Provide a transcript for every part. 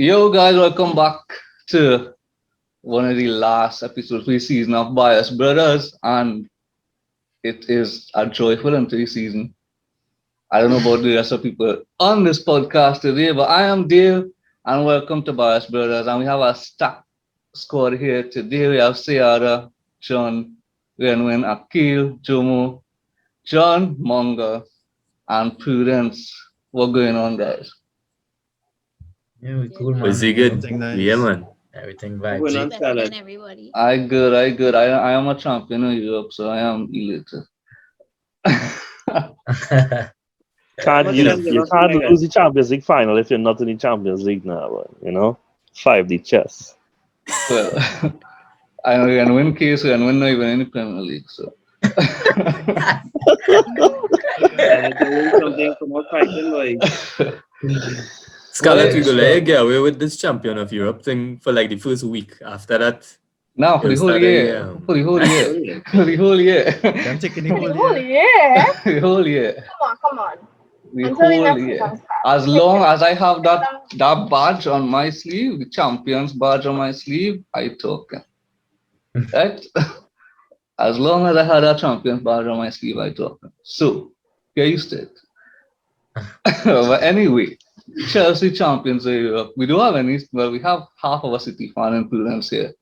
Yo, guys, welcome back to one of the last episodes of the season of Bias Brothers, and it is a joyful end to the season. I don't know about the rest of people on this podcast today, but I am Dave, and welcome to Bias Brothers. And we have a stacked squad here today. We have Saiyada, John, Renwyn, Akil, Jomo, John, Monga, and Prudence. What going on, guys? Yeah, we cool, Was man. he good? Everything Yeah, nice. man. Everything Going vibes. on, Better fellas. than everybody. I good. I am a champion of Europe, so I am elite. Can't You know, you can't lose the Champions League final if you're not in the Champions League now, but. 5D chess. Well, I know you can win case and win not even in the Premier League. So Something from our fighting like Scarlett, we Well, go like get away with this champion of Europe thing for like the first week. After that, now for the he'll whole start year, for the whole year, for the whole year, I'm taking the The whole whole year. year? the whole year, Come on. the Until the whole next year. season starts. As long as I have that badge on my sleeve, the champions badge on my sleeve, I talk. Right? As long as I had that champions badge on my sleeve, I talk. So get used to it. But anyway, Chelsea champions of Europe. We don't have any. Well, we have half of a City fan influence here.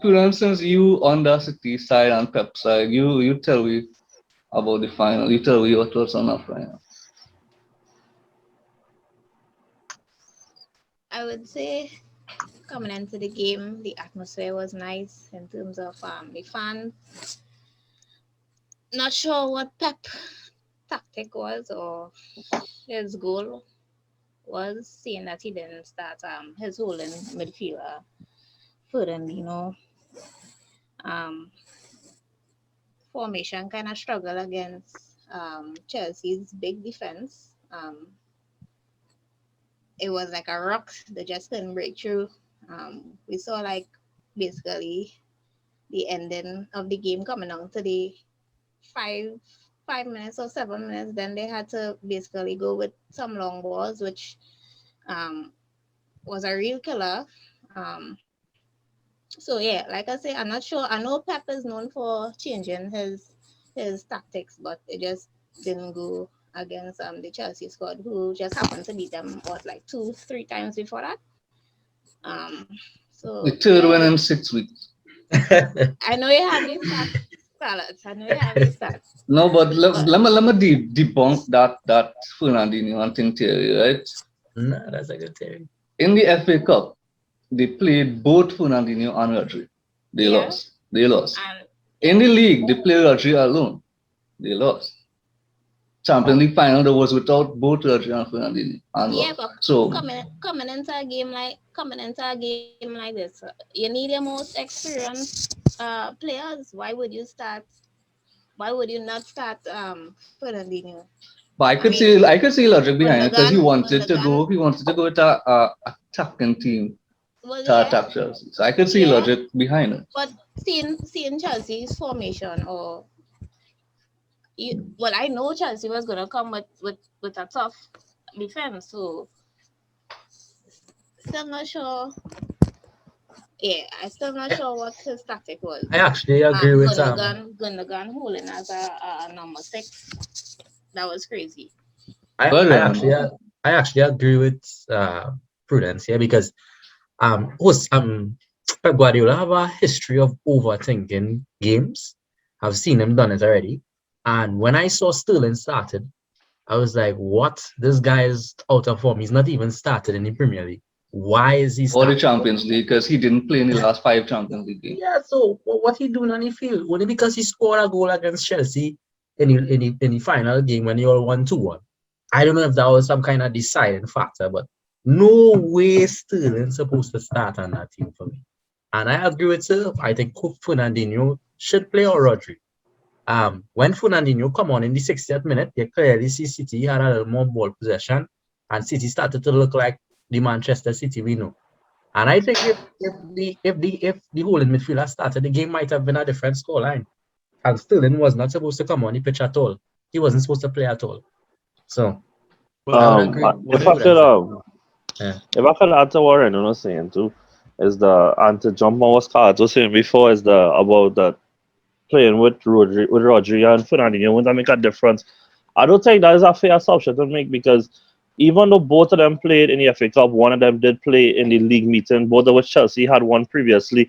Prudence, since you on the City side and Pep side, you tell me about the final. You tell me your thoughts on that final. I would say coming into the game, the atmosphere was nice in terms of the fans. Not sure what Pep tactic was or his goal was, seeing that he didn't start his holding midfielder Fernandino. Formation kind of struggle against Chelsea's big defense. It was like a rock; they just couldn't break through. We saw like basically the ending of the game coming down to the five minutes or 7 minutes. Then they had to basically go with some long balls, which was a real killer. So yeah, like I say, I'm not sure. I know Pep is known for changing his tactics, but it just didn't go against the Chelsea squad, who just happened to beat them like 2-3 times before that. So The third yeah, win in 6 weeks. I know you have these stats, Salads. I know you have these stats. No, but But let me debunk that Fernandinho and thing theory, right? nah, that's a good theory. In the FA Cup, they played both Fernandinho and Rodri. They yeah, lost. They lost. and In the league, they played Rodri alone. They lost. Champions League final, there was without both Rodri and Fernandinho and yeah, lost. but So coming into a game like this, you need your most experienced players. Why would you not start Fernandinho? but I mean, I could see logic behind it because Gundogan, he wanted to go with a attacking team well, to yeah, attack Chelsea. So I could see yeah, logic behind it. but seeing Chelsea's formation, or well, I know Chelsea was gonna come with a tough defense, so still not sure. Yeah, I still not sure what his tactic was. I actually agree with Gundogan holding as a number 6. That was crazy. I, Well, I actually I actually agree with Prudence here because Pep Guardiola have a history of overthinking games. I've seen him done it already. And when I saw Sterling started, I was like, what? This guy is out of form. He's not even started in the Premier League. Why is he or the starting? Champions League because he didn't play in the last 5 Champions League games. Yeah, so what he doing on the field? Only because he scored a goal against Chelsea in the final game when they all won 2-1. I don't know if that was some kind of deciding factor, but no way Sterling's supposed to start on that team for me. And I agree with Sir. I think Fernandinho should play or Rodri. When Fernandinho come on in the 60th minute, you clearly see City had a little more ball possession, and City started to look like the Manchester City we know. And I think if the holding midfielder started, the game might have been a different scoreline. And Sterling was not supposed to come on the pitch at all. He wasn't supposed to play at all. So But I would agree. what If Agree I if with that. could Sir. Yeah. if I could add to what Renan was saying too, is the and to jump on what Scott was saying before is the about that playing with Rodri and Fernandinho wouldn't that make a difference? I don't think that is a fair assumption to make because even though both of them played in the FA Cup, one of them did play in the league meeting, both of which Chelsea had won previously.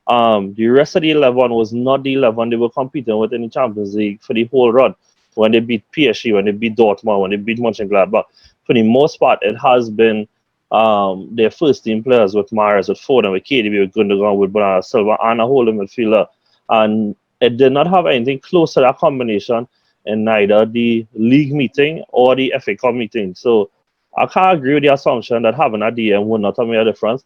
The rest of the 11 was not the 11 they were competing with in the Champions League for the whole run. When they beat PSG, when they beat Dortmund, when they beat Mönchengladbach, for the most part, it has been their first team players with Mahrez, with Foden, with KDB, with Gundogan, with Bernardo Silva, and a whole midfielder. And it did not have anything close to that combination in neither the league meeting or the FA Cup meeting. So I can't agree with the assumption that having a DM would not have made a difference.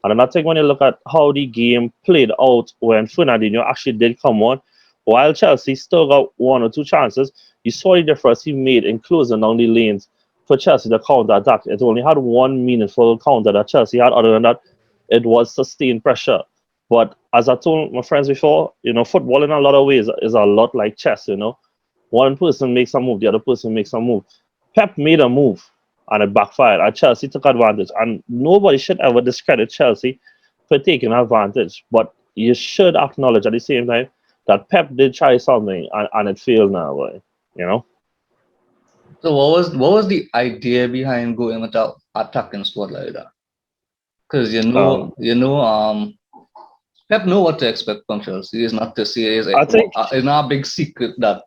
And I think when you look at how the game played out when Fernandinho actually did come on, while Chelsea still got one or two chances, you saw the difference he made in closing down the lanes for Chelsea to counter attack. It only had one meaningful counter that Chelsea had. Other than that, it was sustained pressure. But as I told my friends before, football in a lot of ways is a lot like chess. One person makes a move, the other person makes a move. Pep made a move and it backfired. And Chelsea took advantage. And nobody should ever discredit Chelsea for taking advantage. But you should acknowledge at the same time that Pep did try something and it failed now, boy. You know? So what was the idea behind going with that attacking squad like that? Because Um, Pep know what to expect from Chelsea. It's not to say I think, it's not a big secret that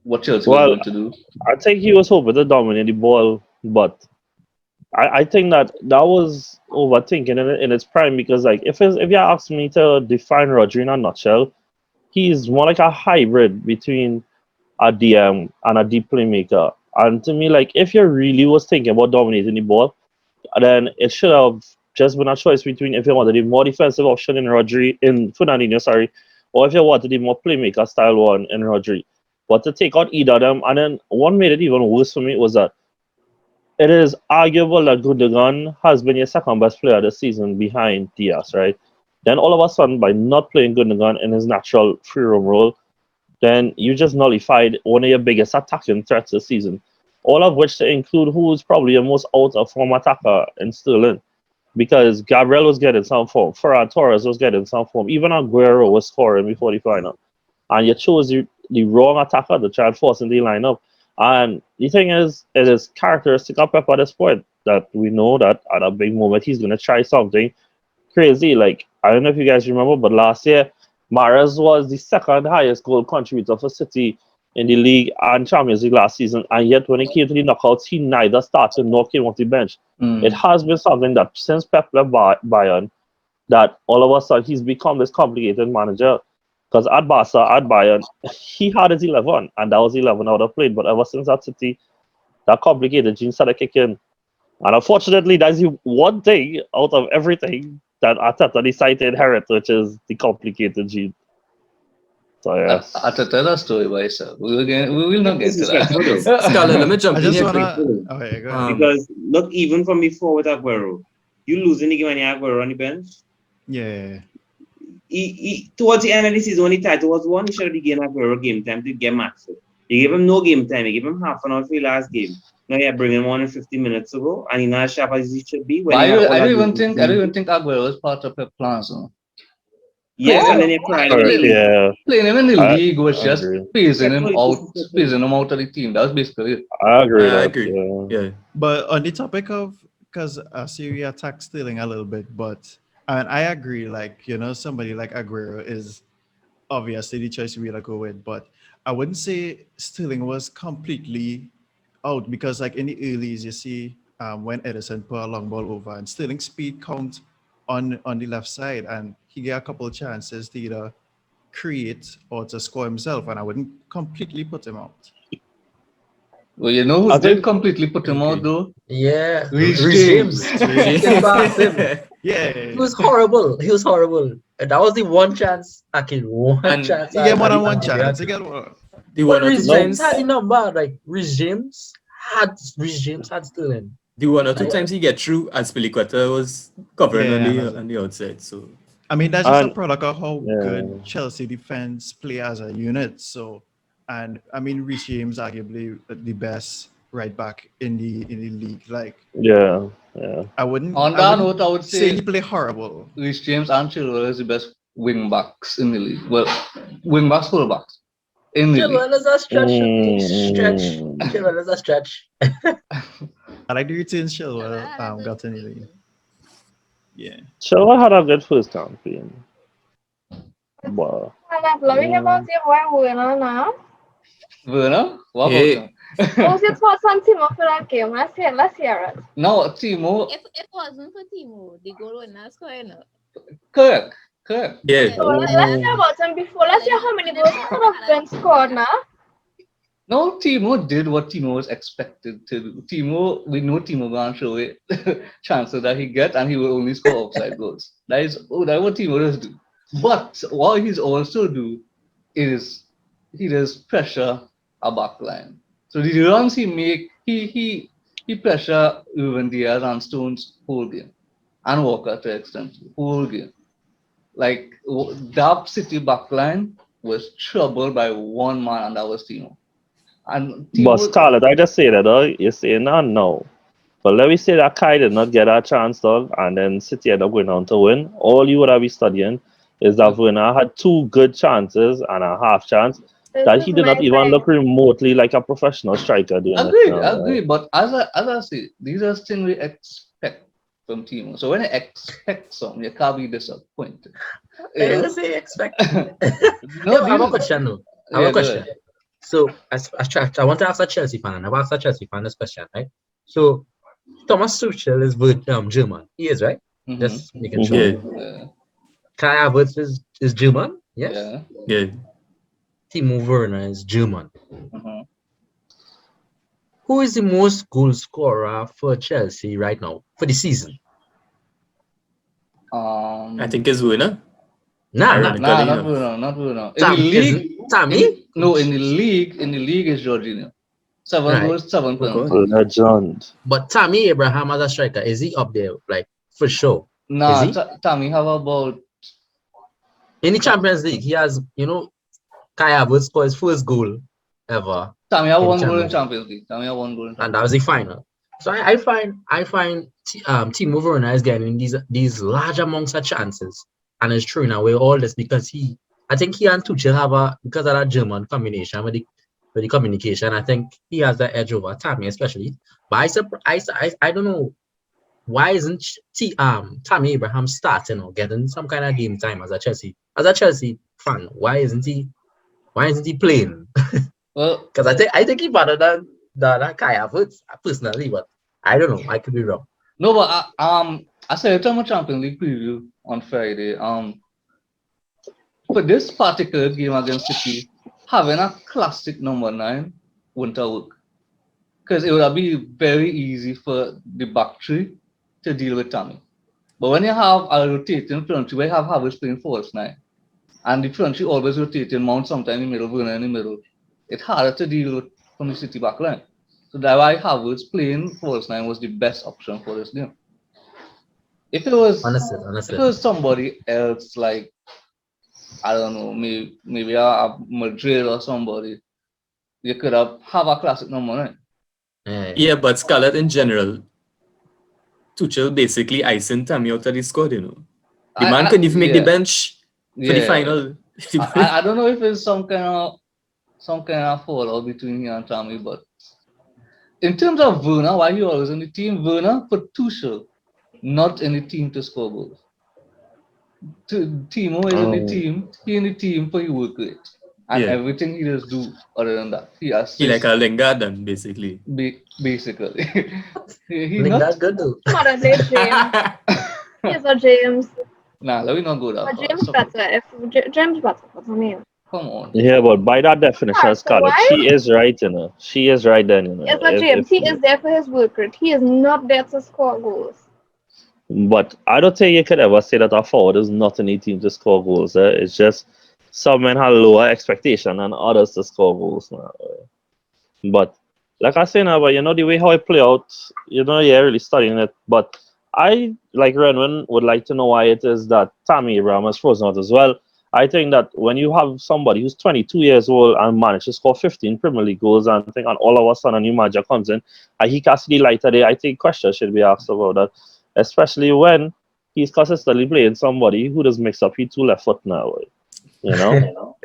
what Chelsea was well, going to do. I think he was hoping to dominate the ball, but I think that was overthinking in its prime because, like, if you ask me to define Rodri in a nutshell, he's more like a hybrid between a DM and a deep playmaker. And to me, like, if you really was thinking about dominating the ball, then it should have just been a choice between if you wanted a more defensive option in Fernandinho, sorry, or if you wanted a more playmaker style one in Rodri. But to take out either of them, and then what made it even worse for me was that it is arguable that Gundogan has been your second best player this season behind Diaz, right? Then all of a sudden, by not playing Gundogan in his natural free roam role, then you just nullified one of your biggest attacking threats this season. All of which to include who is probably your most out of form attacker in Sterling. Because Gabriel was getting some form, Ferran Torres was getting some form, even Aguero was scoring before the final. And you chose the wrong attacker to try and force in the lineup. And the thing is, it is characteristic of Pep at this point that we know that at a big moment he's going to try something crazy. Like, I don't know if you guys remember, but last year, Mahrez was the second highest goal contributor for City in the league and Champions League last season. And yet, when it came to the knockouts, he neither started nor came off the bench. It Mm. has been something that since Pep left Bayern, that all of a sudden he's become this complicated manager. Because at Barca, at Bayern, he had his 11, and that was 11 out of played. But ever since at City, that complicated gene started kicking. And unfortunately, that's the one thing out of everything that Arteta decided to inherit, which is the complicated gene. So, I yes. to tell that story by itself. We will not get to Disrespectful though. that. Scarlett, let me jump I in just here quick. wanna. Too. Okay, go ahead. Because look, even from before with Aguero, you losing the game when you have Aguero on the bench. Yeah. Towards the end of the season, when the title was won, he should have given Aguero game time to get matched. You gave him no game time. You gave him half an hour for the last game. Now you bring him on in 50 minutes ago, and he's not as sharp as he should be when But he had all I that. don't even think Aguero was part of Pep plans. No? Yes, and then you're crying in the league. Yeah, Playing him in the I, league was I just agree. phasing him out of the team. That was basically it. I agree with I that. agree. Yeah. Yeah. But on the topic of, because Syria attack stealing a little bit, but and I agree, like, somebody like Aguero is obviously the choice we go with, but I wouldn't say Sterling was completely out because, like, in the earlys, you see when Edison put a long ball over and Sterling's speed count on the left side, and he get a couple of chances to either create or to score himself, and I wouldn't completely put him out. Well, you know I who did think, completely put him out Okay. though? Yeah, Reece Rich James. James. Get back him. Yeah, He was horrible. He was horrible. And that was the one chance, Akil. One And chance you get more than I one give you, chance. You Akil. get one. the But one or two Rich no, James had times the number. Like Rich James had Sterling. the one or two Like, times he get through as Peliqueta was covering Yeah, on the outside. So I mean, that's just a and product of how yeah, good Chelsea defense play as a unit. So, and I mean, Reece James arguably the best right back in the league. Like Yeah, yeah. On I that wouldn't note, I would say he say play horrible. Rhys James and Chilwell is the best wing backs in the league. Well, wing backs, full backs in the league. Chilwell is a stretch. Mm. Chilwell is a stretch. I like the returns Yeah, Chilwell that had a good got in the league. season. Yeah. Sure, had a good first campaign, but I'm loving about mm, your boy winner now. Werner, what about Yeah. him? Who's your thoughts on Timo for that game? Let's hear it. No, Timo, If it wasn't for Timo, the goal would not score enough. correct, correct. Yeah. Yeah, So let's Salah, hear about him before. Let's hear how many goals could have been scored now. No, Timo did what Timo was expected to do. We know Timo gonna show it chances that he get, and he will only score offside goals. That's what Timo does do. But what he's also do is he does pressure a back line. So the runs he make, he pressure Ruben Diaz and Stones whole game, and Walker to extent whole game. Like that City back line was troubled by one man, and that was Timo. And but Timo, Scarlett, I just say that you're saying that now. But let me say that Kai did not get a chance, dog, and then City ended up going on to win. All you would have been studying is that Werner had two good chances and a half chance This that is he did not my even thing. look remotely like a professional striker doing it. agreed, Now, right? agreed. But as I say, these are things we expect from Timo. So when you expect something, you can't be disappointed. I You know? didn't say expect. No, I have a these, question though. I have yeah, a go question. ahead. So I want to ask a Chelsea fan, and I've asked a Chelsea fan this question, right? So Thomas Tuchel is German. He is, right? Mm-hmm. Just making sure. Yeah. Yeah, Kai Havertz is German. Yes. yeah. Yeah. Timo Werner is German. Uh-huh. Who is the most goal scorer for Chelsea right now for the season? I think it's winner. Nah, Ironically Nah, not enough. Bruno, not Bruno. In the Tam, league, Tammy? no, in the league is Jorginho. 7 Right. goals, 7 penalties. Okay. Legend. But Tammy Abraham as a striker, is he up there? Like for sure. Nah, Is he? Tammy have about In the Champions League, he has, Kai Havertz scored his first goal ever, Tammy have in one goal in Champions League. Champions League. Tammy have one goal in and Champions that was the final. So I find Timo Werner is getting these large amounts of chances, and it's true now. We're all this because I think he and Tuchel have because of that German combination with the communication. I think he has the edge over Tammy, especially. But I don't know why isn't Tammy Abraham starting or getting some kind of game time as a Chelsea fan? Why isn't he playing? Well, Because I think he better than Kai Havertz personally, but I don't know. I could be wrong. no, but I said it on my Champions League preview on Friday. For this particular game against City, having a classic number 9 wouldn't have worked. Because it would be very easy for the back three to deal with Tammy. But when you have a rotating front three, where you have Havertz playing false 9, and the front three always rotating, Mount sometime in the middle, Werner in the middle, it's harder to deal with from the City back line. So that's why Havertz playing false 9 was the best option for this game. If it was Honestly. somebody else, like I don't know, maybe a Madrid or somebody, you could have a classic number 9. Yeah, but Scarlett in general, Tuchel basically icing Tammy out of the squad, The man couldn't even make the bench for the final. I don't know if it's some kind of fallout between him and Tammy, but in terms of Werner, why he always in the team? Werner for Tuchel, not in the team to score goals. Timo is in the team. He in the team for his work rate. And Yeah. everything he does do other than that. He assists. He like a Lingard then, basically. Basically. he Lingard not. good though. Modern day James. Here's a James. Nah, let me not go that But far. James Stop it. better. James better. What's her name? Come on. Yeah, but by that definition, Alright, so Scarlett, why- she is right, She is right then, Yes, but James. He is there for his work rate. He is not there to score goals. But I don't think you could ever say that a forward is not in the team to score goals. It's just some men have lower expectation than others to score goals. But like I say now, but the way how it play out, you're really studying it. But I, like Renwyn, would like to know why it is that Tammy Abraham is frozen out as well. I think that when you have somebody who's 22 years old and managed to score 15 Premier League goals and think, and all of a sudden a new manager comes in and he can see the light today, I think questions should be asked about that, especially when he's consistently playing somebody who does mix up his two left foot now. You know?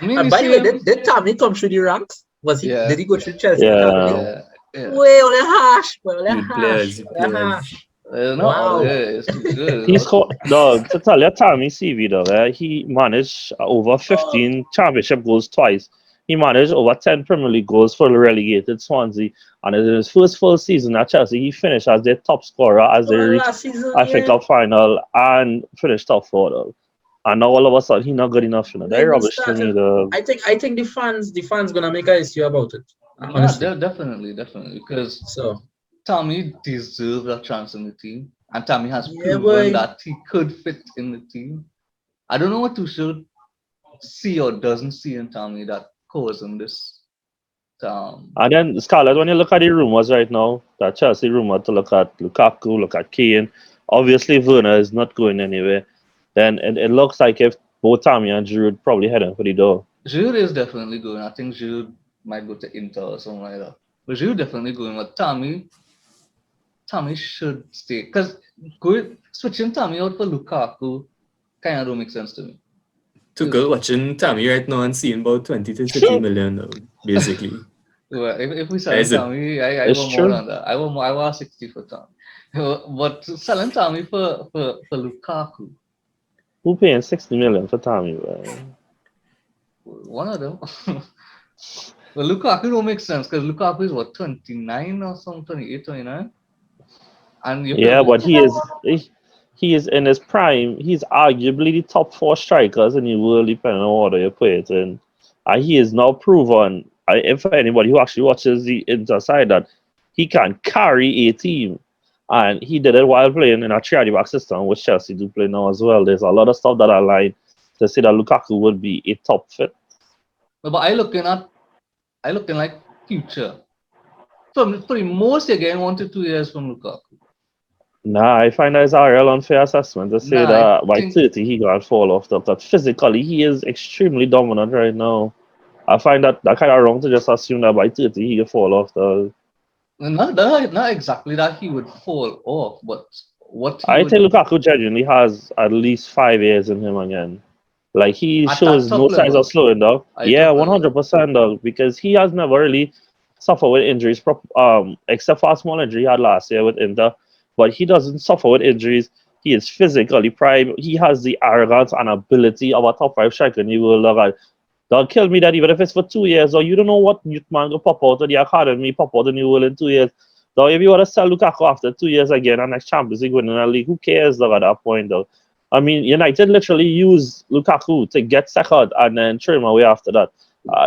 I mean, you By the see way, him. did Tommy come through the ranks? Was he? Yeah. Did he go through Chelsea Yeah. Academy? Yeah. Yeah. Way on the hash, well, on the Good hash, players, good on the players. hash. No, Wow. yeah, it's too good. He's called, dog, to tell you, Tommy CV, though, he managed over 15 championship goals twice. He managed over 10 Premier League goals for the relegated Swansea. And in his first full season at Chelsea, he finished as their top scorer as they reached Last season, FA Cup final and finished top four, though. And now all of a sudden, he's not good enough. They're rubbish to me, though. I think the fans gonna make a issue about it. No, Honestly. definitely, because So Tommy deserved a chance in the team, and Tommy has Yeah, proven boy. that he could fit in the team. I don't know what Tuchel see or doesn't see in Tommy that causing this. And then, Scarlett, when you look at the rumors right now, that Chelsea rumor to look at Lukaku, look at Kane, obviously Werner is not going anywhere. Then it looks like if both Tommy and Giroud probably heading for the door. Giroud is definitely going. I think Giroud might go to Inter or something like that. But Giroud definitely going. But Tommy should stay because switching Tommy out for Lukaku kind of don't make sense to me. Tuchel watching Tommy right now and seeing about 20 to 30 million now, basically. Well, if we sell Is it? Tommy, I It's want true. more than that. I want 60 for Tommy. But selling Tommy for Lukaku, Who paying 60 million for Tommy, man? one of them. Well, Lukaku don't make sense because Lukaku is what, 29 or something, 28, 29? And you Yeah, but he is in his prime. He's arguably the top four strikers in the world, depending on order you put it in. And he is now proven, if anybody who actually watches the Inter side, that he can carry a team. And he did it while playing in a three-at-the-back system, which Chelsea do play now as well. There's a lot of stuff that align to say that Lukaku would be a top fit. But I looking like future. For the most you're getting 1 to 2 years from Lukaku. Nah, I find that it's a real unfair assessment to say Nah, that I by think 30 he gonna fall off the but physically he is extremely dominant right now. I find that kind of wrong to just assume that by 30 he can fall off the. not exactly that he would fall off, but what he I would think Lukaku genuinely has at least 5 years in him again. Like he at that shows no top signs level. of slowing down. At Yeah, top level. 100% dog. Because he has never really suffered with injuries, except for a small injury he had last year with Inter. But he doesn't suffer with injuries. He is physically prime. He has the arrogance and ability of a top five striker in the world. Dog. Don't kill me that even if it's for 2 years, or you don't know what youth man go pop out of the academy, pop out in the world in 2 years. Though if you want to sell Lukaku after 2 years again and next Champions League winning a league, who cares though at that point though? I mean, United literally use Lukaku to get second and then throw him away after that.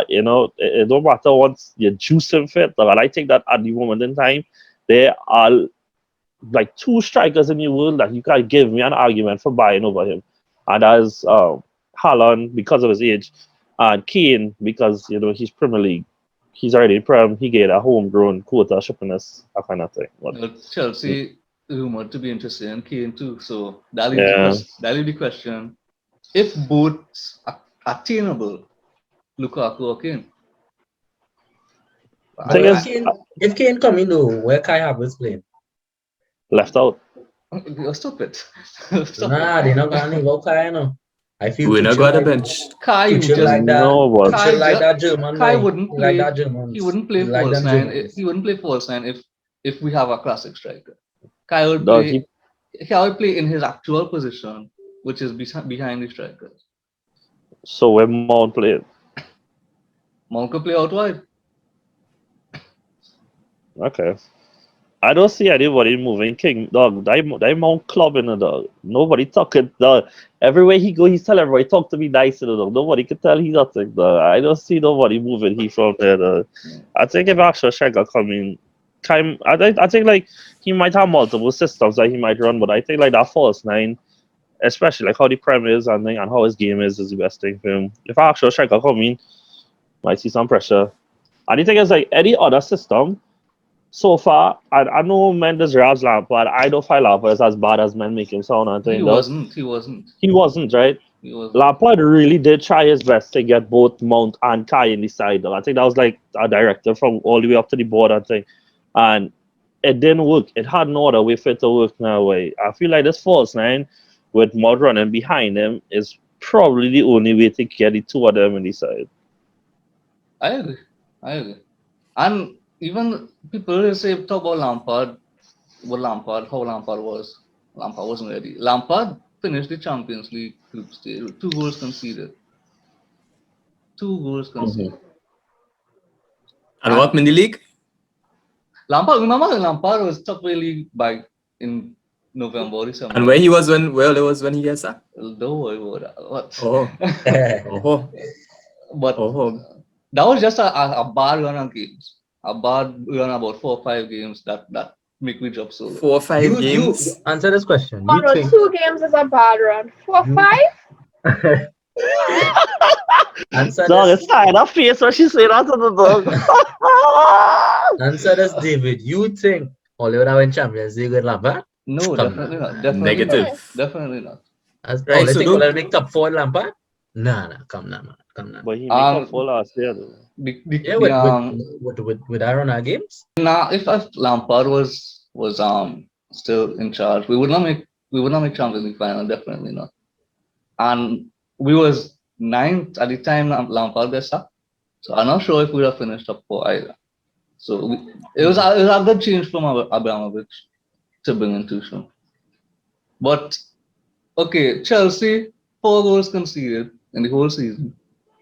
It don't matter once you juice him fit. But I think that at the moment in time, there are like two strikers in the world that you can give me an argument for buying over him. And that's Haaland because of his age, and Kane because he's Premier League. He's already Prem. He get a homegrown quota shippiness, that kind of thing. But, Chelsea rumored to be interested in Kane too. So that yeah. leaves the question: if both are attainable, Lukaku or Kane? Thing is, If Kane come in though, where Kai Havertz playing? left out. Stop it. Nah, they're not gonna leave out Kai, no. I feel We're not Tuchel going to like bench. Kai would Tuchel just like that. No, but Tuchel like that German Kai boy. wouldn't He play. like that German. He wouldn't play like false them nine. Germans. He wouldn't play false nine if we have a classic striker. Kai would dog, play. Kai would play in his actual position, which is behind the strikers. so when Mount played. Mount could play out wide. Okay. I don't see anybody moving King, dog. That Mount club in the dog. Nobody talking, dog. Everywhere he go, he's telling everybody, talk to me nice in the dog. Nobody can tell he's nothing, dog. I don't see nobody moving he from there, dog. I think if actual striker coming, I think like he might have multiple systems that he might run, but I think like that false nine, especially like how the prem is and how his game is the best thing for him. If actual striker coming, might see some pressure. And the thing is like any other system. So far, I know Mendes grabs Lampard. I don't find Lampard is as bad as men make him sound. I think He wasn't. he wasn't, right? He was Lampard really did try his best to get both Mount and Kai in the side. Though. I think that was like a director from all the way up to the board, I think. And it didn't work. It had no other way for it to work now. Way. I feel like this false nine with Mud running behind him is probably the only way to get the two of them in the side. I agree. I agree. And even people will say talk about Lampard, how Lampard was. Lampard wasn't ready. Lampard finished the Champions League group stage with 2 goals conceded. 2 goals conceded. And what in the league? Lampard, remember Lampard was top of the league by in November, December. And where he was when he gets sacked? Don't worry about that. What? Oh. Oh. But Oh. that was just a bad run of games. A bad run about 4 or 5 games that make me drop so low. 4 or 5 games. You answer this question. Oh, You no, think 2 games is a bad run. 4 or 5? answer Dog, this, it's tired of face when she say that to the dog. answer this, David. You think Ole would have win Champions League with Lampard? No, Come definitely on. not. Definitely Negative. Not. Definitely not. Right, Ole so think don't- Ole make top 4 Lampard? Nah, come on, man. Come on. But he made up for last year. Though. Yeah, with Aaron our games? Now, if Lampard was still in charge, we would not make Champions League final. Definitely not. And we was 9th at the time Lampard got sacked. So I'm not sure if we would have finished top 4 either. So it was a good change from Abramovich to bring in Tuchel. But okay, Chelsea 4 goals conceded in the whole season,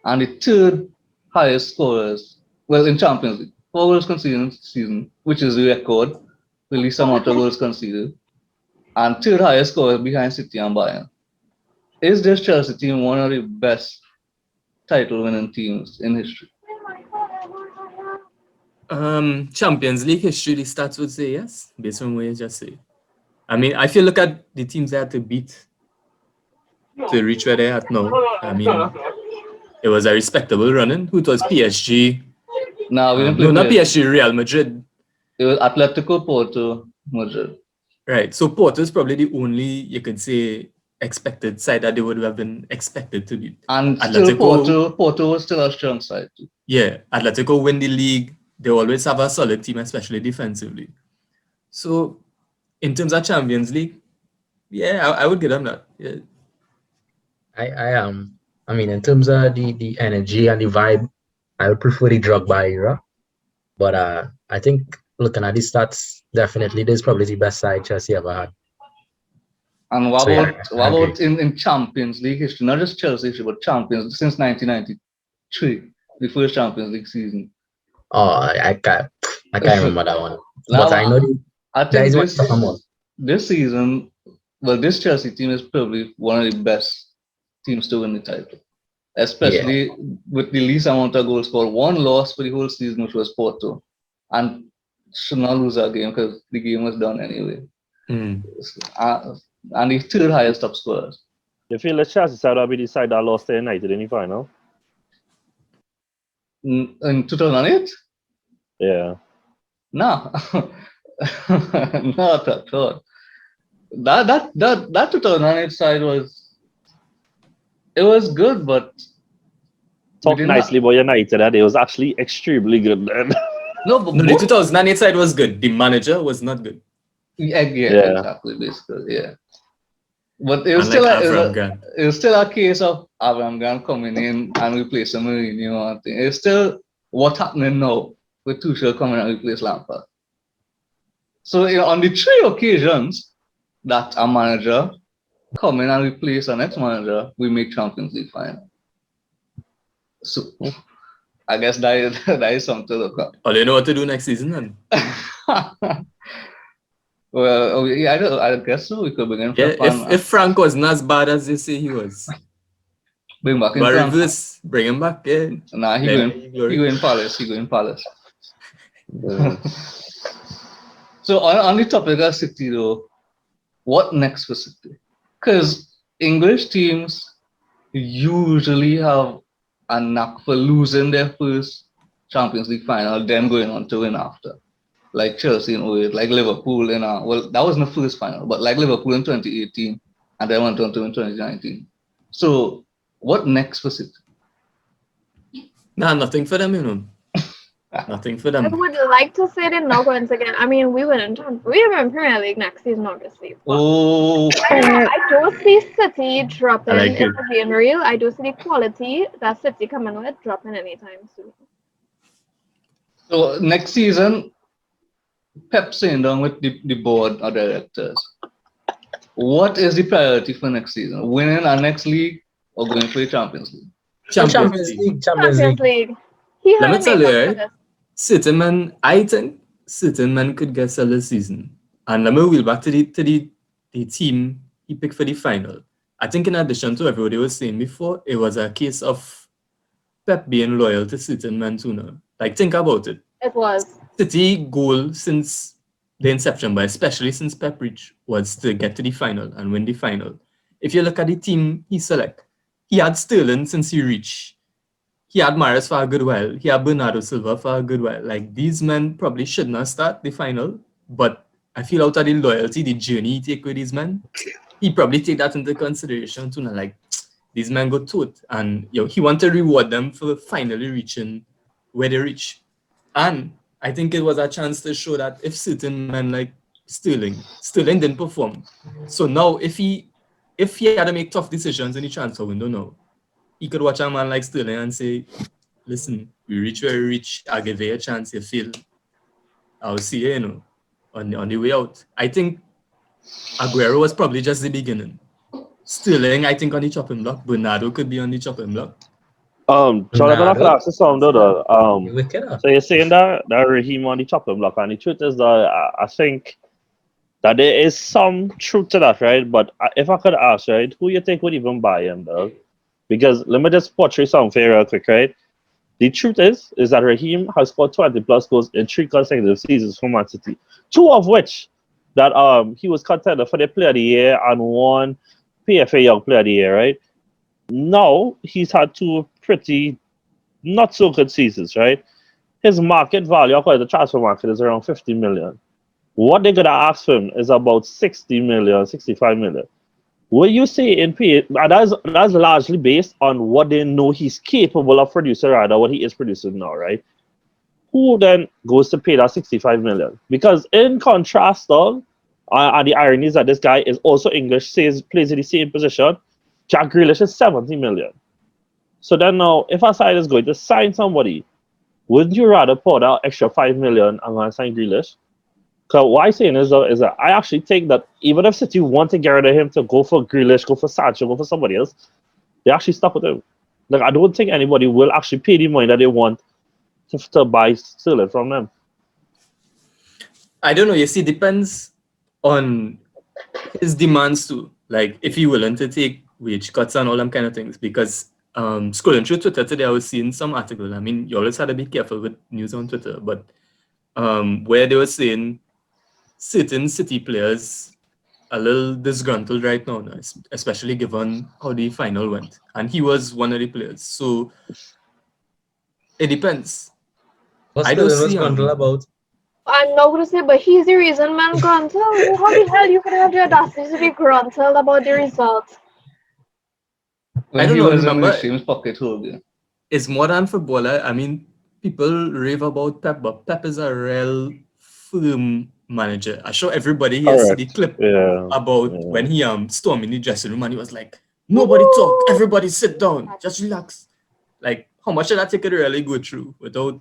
and the 3rd highest scorers. Well, in Champions League, 4 goals conceded in the season, which is the record, the least amount of goals conceded, and 3rd highest scorers behind City and Bayern. Is this Chelsea team one of the best title-winning teams in history? Champions League history, the stats would say yes, based on what you just say. I mean, if you look at the teams they had to beat to reach where they're at now, I mean, it was a respectable running. Who it was? PSG. No, we didn't play. No, not PSG, Real Madrid. It was Atletico, Porto, Madrid. Right. So Porto is probably the only, you could say, expected side that they would have been expected to beat. And still Porto was still a strong side too. Yeah, Atletico win the league. They always have a solid team, especially defensively. So, in terms of Champions League, yeah, I would give them that. Yeah. I mean, in terms of the energy and the vibe, I would prefer the Drogba era. But I think looking at the stats, definitely this is probably the best side Chelsea ever had. And what about in Champions League history? Not just Chelsea history, but Champions since 1993, the first Champions League season. Oh, I can't remember that one. Now, but I know I think this season, well, this Chelsea team is probably one of the best teams to win the title, especially with the least amount of goals scored. 1 loss for the whole season, which was Porto, and should not lose that game because the game was done anyway. And the 3rd highest top scorers. You feel the Chelsea side will be the side that lost to United in the final? In 2008? Yeah. No. Not at all. That 2008 side was good, but talk nicely about United that it was actually extremely good then. No, the 2008 side was good. The manager was not good. Yeah, exactly, basically, yeah. But it was still a case of Abraham Grant coming in and replacing Mourinho. It's still what's happening now with Tuchel coming and replace Lampard. So on the 3 occasions that a manager come in and replace an ex-manager, we make Champions League final. So I guess that is something to look at. Oh, you know what to do next season then? Well, I guess so. We could begin. Yeah, if Frank wasn't as bad as they say he was, bring back but reverse, bring him back. Yeah. Nah, he go in Palace. So on the topic of City though, what next for City? Because English teams usually have a knack for losing their first Champions League final, then going on to win after. Like Chelsea in 08, like Liverpool in that wasn't the first final, but like Liverpool in 2018, and then went on to win 2019. So, what next for City? Nah, nothing for them, Nothing for I them. would like to say they're not going to get. I mean, we wouldn't. We win Premier League next season, obviously. But Oh, I do see City dropping. I like If it. we're being real, I do see the quality that City coming with dropping anytime soon. so next season, Pep sitting down with the board of directors. What is the priority for next season? Winning our next league or going for the Champions League? Champions League. Champions Champions League. League. He Let had me a tell make you, up for right? this. Certain man, I think certain man could get sell this season. And let me wheel back to the team he picked for the final. I think in addition to everybody was saying before, it was a case of Pep being loyal to certain men too now. Like think about it. It was. City goal since the inception, but especially since Pep reached, was to get to the final and win the final. If you look at the team he select, he had Sterling since he reached. He had Maris for a good while. He had Bernardo Silva for a good while. Like these men probably should not start the final, but I feel out of the loyalty, the journey he take with these men, he probably take that into consideration too. Now, like these men go to it, and he want to reward them for finally reaching where they reach. And I think it was a chance to show that if certain men like Sterling didn't perform. So now if he had to make tough decisions in the transfer window now, he could watch a man like Sterling and say, listen, we reach where we reach, I'll give you a chance, you feel. I'll see you, on the way out. I think Aguero was probably just the beginning. Sterling, I think, on the chopping block. Bernardo could be on the chopping block. Jonathan, I could Bernardo. ask you something though. Wicked. So you're saying that Raheem on the chopping block, and the truth is that I think that there is some truth to that, right? But if I could ask, right, who you think would even buy him, though? Because let me just portray something here real quick, right? The truth is that Raheem has scored 20 plus goals in 3 consecutive seasons for Man City, two of which that he was contender for the Player of the Year and one PFA Young Player of the Year, right? Now he's had two pretty not so good seasons, right? His market value, according to the transfer market, is around 50 million. What they're gonna ask him is about 60 million, 65 million. What you say in pay, and that's largely based on what they know he's capable of producing, rather what he is producing now, right? Who then goes to pay that 65 million? Because in contrast, though, and the irony is that this guy is also English, plays in the same position. Jack Grealish is 70 million. So then now, if a side is going to sign somebody, wouldn't you rather put out extra 5 million and go and sign Grealish? Because what I'm saying is, though, is that I actually think that even if City want to get rid of him to go for Grealish, go for Sancho, go for somebody else, they actually stuck with him. Like I don't think anybody will actually pay the money that they want to buy Sterling from them. I don't know. You see, depends on his demands too. Like if he willing to take wage cuts and all them kind of things. Because scrolling through Twitter today, I was seeing some article. I mean, you always had to be careful with news on Twitter, but where they were saying certain City players a little disgruntled right now, especially given how the final went. And he was one of the players. So it depends. What's I don't Sterling was see Grundle about? I'm not gonna say, but he's the reason, man. Gruntle. How the hell you could have the audacity to be gruntled about the result? I When don't he know. was in Remember, James Pocket Hogan. it's more than footballer. I mean, people rave about Pep, but Pep is a real firm manager. I show everybody here see the Correct. clip Yeah. about Yeah. when he stormed in the dressing room and he was like, nobody talk, everybody sit down, just relax. Like, how much did that take it to really go through without,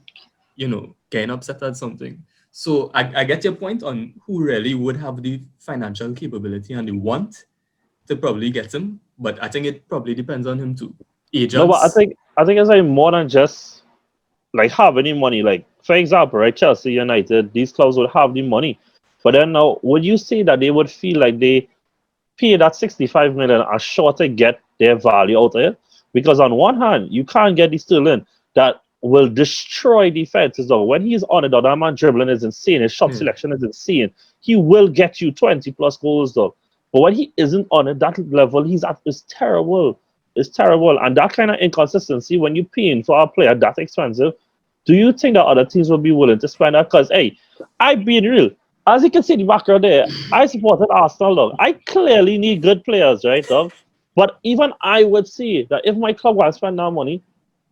getting upset at something? So I get your point on who really would have the financial capability and the want to probably get him, but I think it probably depends on him too. No, but I Agents, think it's like more than just like have any money. Like for example, right, Chelsea United, these clubs would have the money, but then now would you say that they would feel like they pay that 65 million are sure to get their value out of it? Because on one hand, you can't get the Sterling that will destroy defenses. Though when he's on it, though, that man dribbling is insane. His shot yeah. selection is insane. He will get you 20 plus goals though. But when he isn't on it, that level he's at is terrible. It's terrible. And that kind of inconsistency when you're paying for a player that expensive, do you think that other teams will be willing to spend that? Because hey, I being real. As you can see in the background there, I supported Arsenal, dog. I clearly need good players, right, dog? But even I would say that if my club was spend that money,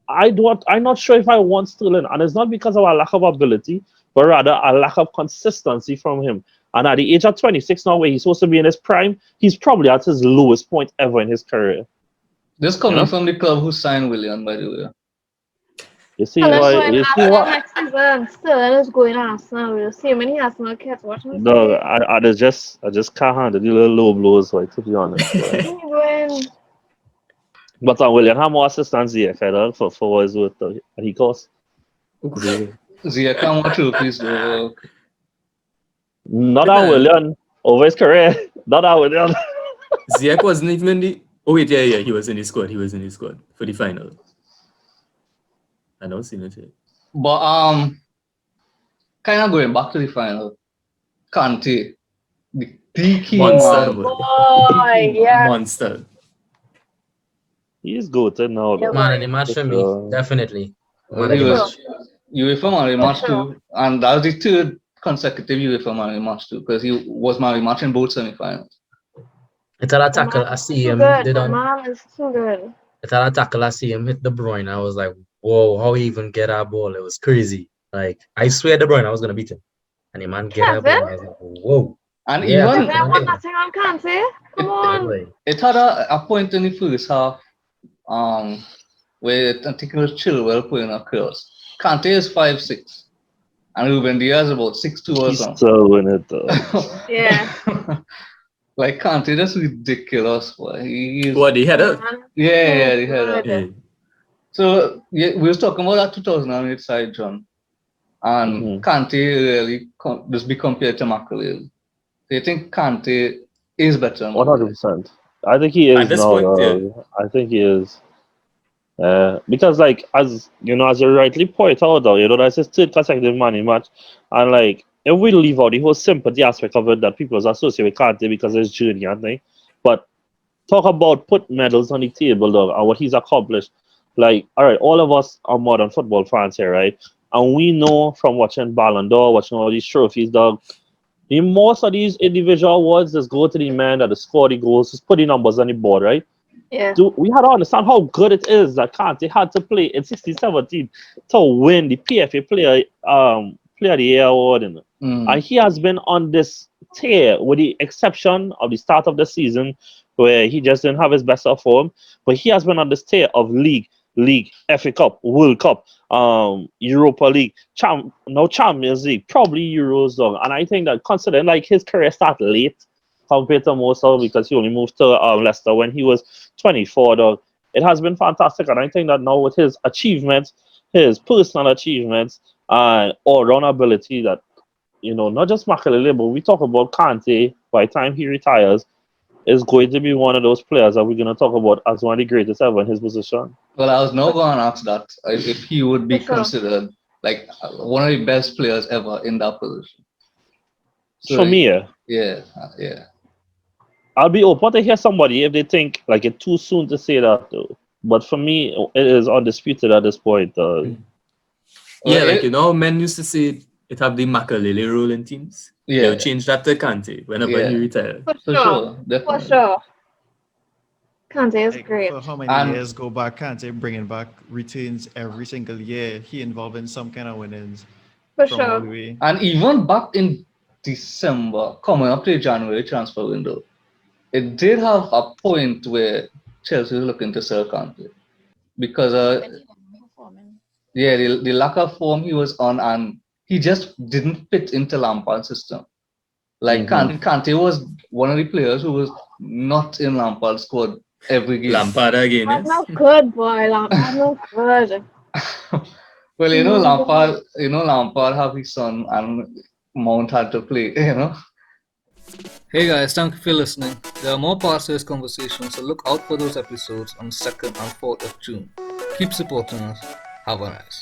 I'm not sure if I want Sterling, and it's not because of a lack of ability, but rather a lack of consistency from him. And at the age of 26 now, where he's supposed to be in his prime, he's probably at his lowest point ever in his career. This You coming know, from the club who signed William, by the way. Well, let's go in you see Arsenal what? next season. Still, let's go in Arsenal. We'll see how many Arsenal kids watching this No, game. I just can't handle the little low blows, like to be honest. Like. Renwyne. But William had more assistance here, kind of, for what it's worth. And he cost. Zia come on trophies though. Not Good on man. William over his career. Not on William. Ziyech wasn't even in the. Oh wait, yeah, he was in the squad. He was in the squad for the final. I don't see it yet. But kind of going back to the final. Kante, the key Monster, man. boy. Boy, yeah. Monster. He's goated now, Yeah, though. Man of the match For for me, sure. definitely. Man of He the was match. UEFA Man of the For Match sure. too, and that was the third consecutive UEFA Man of the Match too, because he was Man of the Match in both semi-finals. It's a The tackle. man I is see too him. good. They The done. man is too good. It's a tackle. I see him hit De Bruyne. I was like, whoa, how he even get that ball? It was crazy. Like, I swear De Bruyne, I was gonna beat him. And the man get that ball. Kevin? I was like, whoa. And Yeah, even Kevin, I want nothing on Kante. Come Yeah, on. boy. it had a point in the first half, where I think it was Chilwell playing across. Kante is 5'6", and Ruben Diaz is about 6'2" or He's something. still winning it, though. Yeah. Like Kante, that's ridiculous. Boy. He's What the header? Man, yeah, he's the header. good. Yeah. So yeah, we was talking about that 2008 side, John, and Mhm. Kante really just be compared to Makelele. Do you think Kante is better than Makelele? 100%. I think he At is this now. point, yeah. I think he is. Because like as you rightly point out, though, that's his third consecutive money match, and like if we leave out the whole sympathy aspect of it that people associate with Kante because of his journey and thing, but talk about put medals on the table, though, and what he's accomplished. Like, all right, all of us are modern football fans here, right? And we know from watching Ballon d'Or, watching all these trophies, dog. The most of these individual awards just go to the man that score the goals, just put the numbers on the board, right? Yeah. We had to understand how good it is that Kante had to play in 16-17 to win the PFA Player of the Year award. And he has been on this tear, with the exception of the start of the season where he just didn't have his best of form. But he has been on this tear of League, FA Cup, World Cup, Europa League, now Champions League, probably Euros, dog. And I think that considering like his career started late compared to most of, because he only moved to Leicester when he was 24, dog. It has been fantastic, and I think that now with his achievements, his personal achievements, and all-round ability, that not just Makelele, but we talk about Kante. By the time he retires, is going to be one of those players that we're going to talk about as one of the greatest ever in his position. Well, I was now going to ask that if he would be For sure. considered like one of the best players ever in that position. So, For me, yeah. I'll be open to hear somebody if they think like it's too soon to say that, though. But for me, it is undisputed at this point. Yeah, like Well, men used to say it have the Makelele role in teams. Yeah. They'll change that to Kante whenever Yeah. he retired. For For sure. sure, For definitely. sure. Kante is Like, great. for how many And- years go back, Kante bringing back returns every single year. He involved in some kind of winnings For from all sure. the way. And even back in December, coming up to the January transfer window, it did have a point where Chelsea was looking to sell Kante because When he wasn't performing. yeah, the lack of form he was on, and he just didn't fit into Lampard's system. Like Kante was one of the players who was not in Lampard's squad every game. Lampard again, That's yes? not good, boy. That's not good. Well, No. Lampard have his son, and Mount had to play, Hey guys, thank you for listening. There are more parts to this conversation, so look out for those episodes on 2nd and 4th of June. Keep supporting us. Have a nice.